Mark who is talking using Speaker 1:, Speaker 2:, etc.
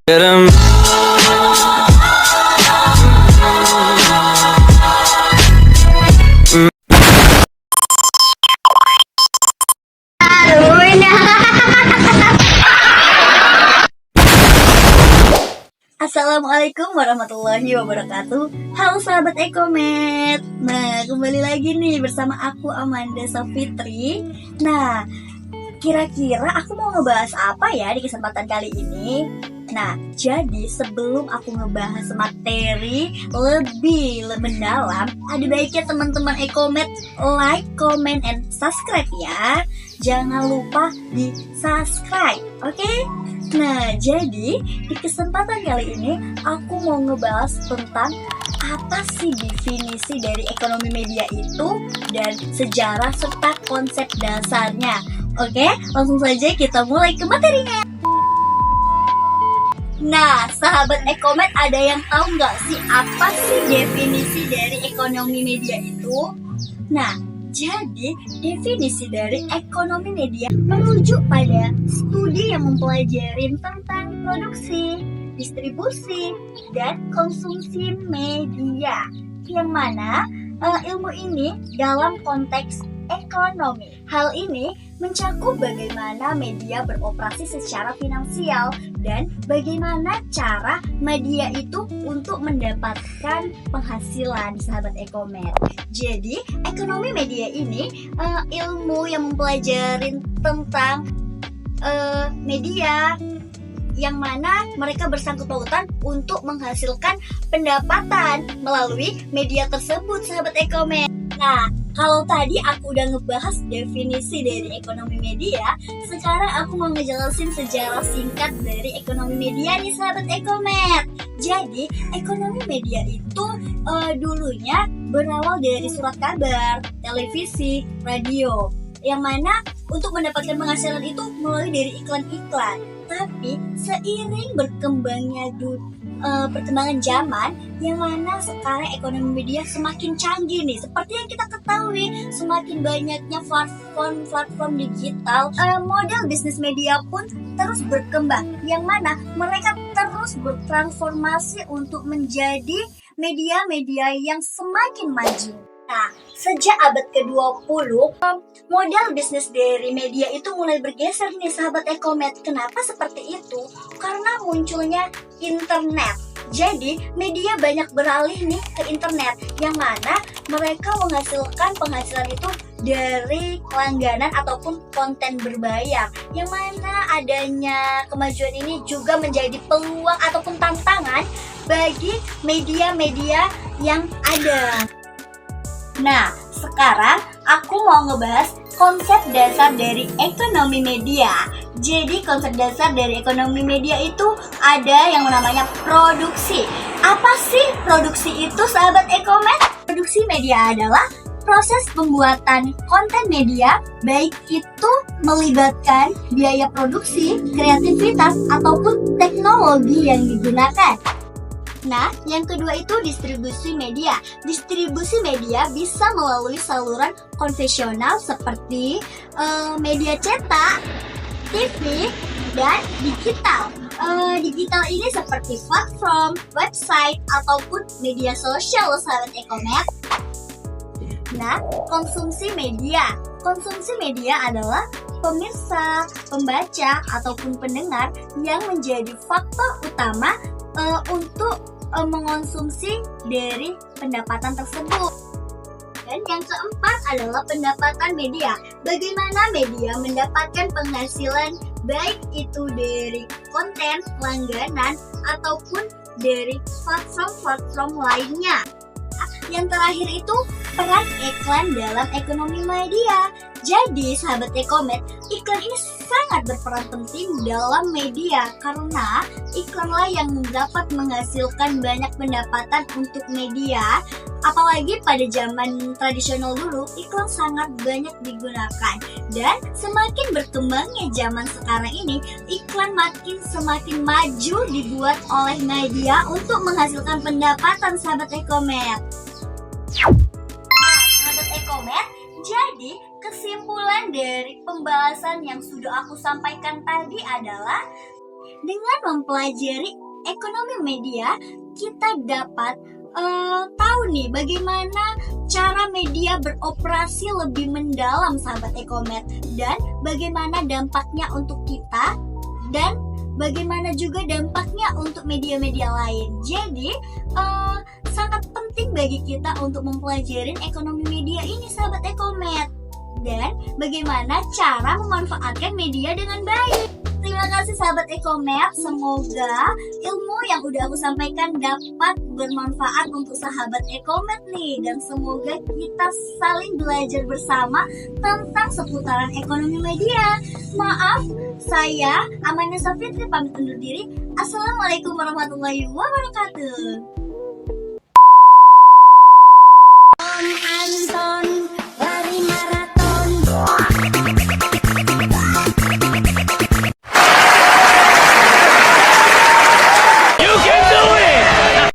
Speaker 1: Assalamualaikum warahmatullahi wabarakatuh. Halo sahabat Ekomed. Nah, kembali lagi nih bersama aku Amanda Safitri. Nah, kira-kira aku mau ngebahas apa ya di kesempatan kali ini? Nah, jadi sebelum aku ngebahas materi lebih mendalam, ada baiknya teman-teman Ekomed like, comment, and subscribe ya. Jangan lupa di subscribe, oke? Nah, jadi di kesempatan kali ini aku mau ngebahas tentang apa sih definisi dari ekonomi media itu dan sejarah serta konsep dasarnya. Oke, langsung saja kita mulai ke materinya. Nah, sahabat Ekomed, ada yang tahu nggak sih apa sih definisi dari ekonomi media itu? Nah, jadi definisi dari ekonomi media merujuk pada studi yang mempelajari tentang produksi, distribusi, dan konsumsi media. Yang mana ilmu ini dalam konteks ekonomi. Hal ini mencakup bagaimana media beroperasi secara finansial dan bagaimana cara media itu untuk mendapatkan penghasilan, sahabat Ekomed. Jadi, ekonomi media ini ilmu yang mempelajari tentang media yang mana mereka bersangkut pautan untuk menghasilkan pendapatan melalui media tersebut, sahabat Ekomed. Nah, kalau tadi aku udah ngebahas definisi dari ekonomi media, sekarang aku mau ngejelasin sejarah singkat dari ekonomi media nih, sahabat Ekomed. Jadi, ekonomi media itu dulunya berawal dari surat kabar, televisi, radio, yang mana untuk mendapatkan penghasilan itu melalui dari iklan-iklan. Tapi seiring berkembangnya perkembangan zaman, yang mana sekarang ekonomi media semakin canggih nih. Seperti yang kita ketahui, semakin banyaknya platform digital, model bisnis media pun terus berkembang, yang mana mereka terus bertransformasi untuk menjadi media-media yang semakin maju. Nah, sejak abad ke-20, model bisnis dari media itu mulai bergeser nih, sahabat Ekomed. Kenapa seperti itu? Karena munculnya internet. Jadi, media banyak beralih nih ke internet, yang mana mereka menghasilkan penghasilan itu dari langganan ataupun konten berbayar. Yang mana adanya kemajuan ini juga menjadi peluang ataupun tantangan bagi media-media yang ada. Nah, sekarang aku mau ngebahas konsep dasar dari ekonomi media. Jadi konsep dasar dari ekonomi media itu ada yang namanya produksi. Apa sih produksi itu, sahabat Ekomed? Produksi media adalah proses pembuatan konten media, baik itu melibatkan biaya produksi, kreativitas, ataupun teknologi yang digunakan. Nah, yang kedua itu distribusi media. Distribusi media bisa melalui saluran konvensional seperti media cetak, TV, dan digital. Digital ini seperti platform, website, ataupun media sosial, sahabat Ekomed. Nah, konsumsi media. Konsumsi media adalah pemirsa, pembaca, ataupun pendengar yang menjadi faktor utama untuk mengonsumsi dari pendapatan tersebut. Dan yang keempat adalah pendapatan media. Bagaimana media mendapatkan penghasilan, baik itu dari konten, langganan, ataupun dari platform-platform lainnya. Yang terakhir itu peran iklan dalam ekonomi media. Jadi, sahabat Ekomed, iklan ini sangat berperan penting dalam media karena iklanlah yang dapat menghasilkan banyak pendapatan untuk media. Apalagi pada zaman tradisional dulu, iklan sangat banyak digunakan. Dan semakin berkembangnya zaman sekarang ini, iklan semakin maju dibuat oleh media untuk menghasilkan pendapatan, sahabat Ekomed. Nah, sahabat Ekomed, jadi kesimpulan dari pembahasan yang sudah aku sampaikan tadi adalah Dengan mempelajari ekonomi media, kita dapat tahu nih bagaimana cara media beroperasi lebih mendalam, sahabat Ekomed, dan bagaimana dampaknya untuk kita dan bagaimana juga dampaknya untuk media-media lain. Jadi sangat penting bagi kita untuk mempelajari ekonomi media ini, sahabat Ekomed, dan bagaimana cara memanfaatkan media dengan baik. Terima kasih sahabat Ekomed, semoga ilmu yang udah aku sampaikan dapat bermanfaat untuk sahabat Ekomed nih, dan semoga kita saling belajar bersama tentang seputaran ekonomi media. Maaf, saya Amanda Safitri pamit undur diri. Assalamualaikum warahmatullahi wabarakatuh. Anton